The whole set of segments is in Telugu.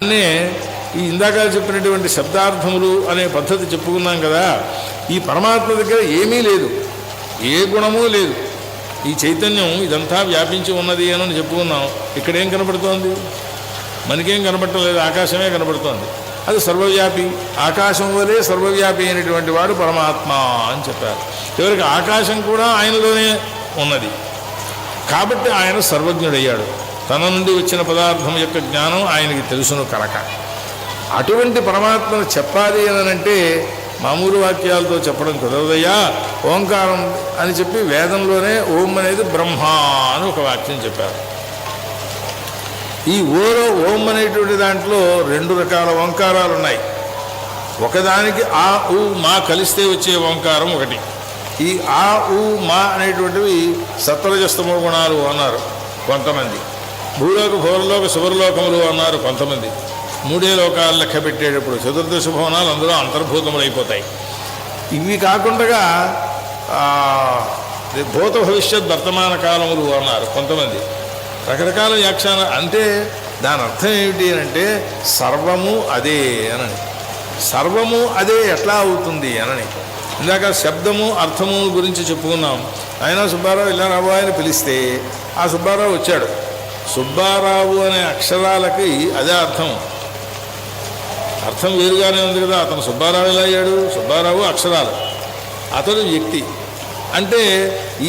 అనే ఈ ఇందాక చెప్పినటువంటి శబ్దార్థములు అనే పద్ధతి చెప్పుకున్నాం కదా. ఈ పరమాత్మ దగ్గర ఏమీ లేదు, ఏ గుణమూ లేదు. ఈ చైతన్యం ఇదంతా వ్యాపించి ఉన్నది అని చెప్పుకున్నాం. ఇక్కడేం కనబడుతోంది? మనకేం కనబడటలేదు, ఆకాశమే కనబడుతోంది. అది సర్వవ్యాపి, ఆకాశం వలె సర్వవ్యాపి అయినటువంటి వాడు పరమాత్మ అని చెప్పారు. చివరికి ఆకాశం కూడా ఆయనలోనే ఉన్నది కాబట్టి ఆయన సర్వజ్ఞుడయ్యాడు. తన నుండి వచ్చిన పదార్థం యొక్క జ్ఞానం ఆయనకి తెలుసును కనుక. అటువంటి పరమాత్మను చెప్పాలి అనంటే మామూలు వాక్యాలతో చెప్పడం కుదరదయ్యా. ఓంకారం అని చెప్పి వేదంలోనే ఓం అనేది బ్రహ్మ అని ఒక వాక్యం చెప్పారు. ఈ ఓం అనేటువంటి దాంట్లో 2 రకాల ఓంకారాలు ఉన్నాయి. ఒకదానికి ఆ ఉ మా కలిస్తే వచ్చే ఓంకారం ఒకటి. ఈ ఆ ఉ మా అనేటువంటివి సత్వరజస్తమో గుణాలు అన్నారు కొంతమంది. భూలోక భూలోక శుభలోకములు అన్నారు కొంతమంది. 3 లోకాలు లెక్క పెట్టేటప్పుడు చతుర్దశ భవనాలు అందులో అంతర్భూతములైపోతాయి. ఇవి కాకుండా భూత భవిష్యత్ వర్తమాన కాలములు అన్నారు కొంతమంది. రకరకాల వ్యాఖ్యానం. అంటే దాని అర్థం ఏమిటి అంటే సర్వము అదే అనని. సర్వము అదే ఎట్లా అవుతుంది అనని. ఇందాక శబ్దము అర్థము గురించి చెప్పుకున్నాం. ఆయన సుబ్బారావు ఇలా రాబోయని పిలిస్తే ఆ సుబ్బారావు వచ్చాడు. సుబ్బారావు అనే అక్షరాలకి అదే అర్థం. అర్థం వేరుగానే ఉంది కదా. అతను సుబ్బారావు ఎలా అయ్యాడు? సుబ్బారావు అక్షరాలు, అతడు వ్యక్తి. అంటే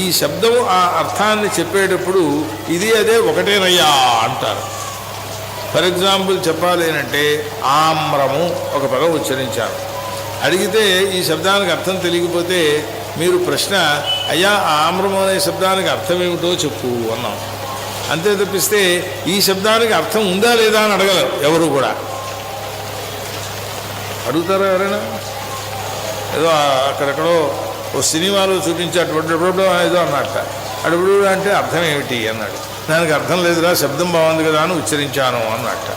ఈ శబ్దము ఆ అర్థాన్ని చెప్పేటప్పుడు ఇది అదే ఒకటేనయ్యా అంటారు. ఫర్ ఎగ్జాంపుల్ చెప్పాలి అంటే ఆమ్రము ఒక పదం ఉచ్చరించారు. అడిగితే ఈ శబ్దానికి అర్థం తెలియకపోతే మీరు ప్రశ్న, అయ్యా ఆమ్రము అనే శబ్దానికి అర్థం ఏమిటో చెప్పు అన్నాం. అంతే తప్పిస్తే ఈ శబ్దానికి అర్థం ఉందా లేదా అని అడగలరు ఎవరు కూడా. అడుగుతారా ఎవరైనా? ఏదో అక్కడెక్కడో ఓ సినిమాలో చూపించి అటువంటి ఏదో అన్నట్ట. అడుగుడు అంటే అర్థం ఏమిటి అన్నాడు. దానికి అర్థం లేదురా, శబ్దం బాగుంది కదా అని ఉచ్చరించాను అన్నట్ట.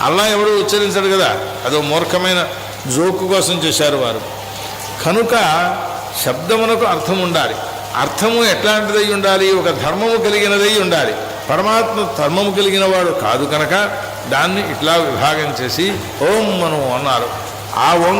అలా ఎవడు ఉచ్చరించాడు కదా. అదో మూర్ఖమైన జోకు కోసం చేశారు వారు. కనుక శబ్దమునకు అర్థం ఉండాలి. అర్థము ఎట్లాంటిదై ఉండాలి? ఒక ధర్మము కలిగినదై ఉండాలి. పరమాత్మ ధర్మము కలిగిన వాడు కాదు కనుక దాన్ని ఇట్లా విభాగం చేసి ఓం మను అన్నారు. ఆ ఓం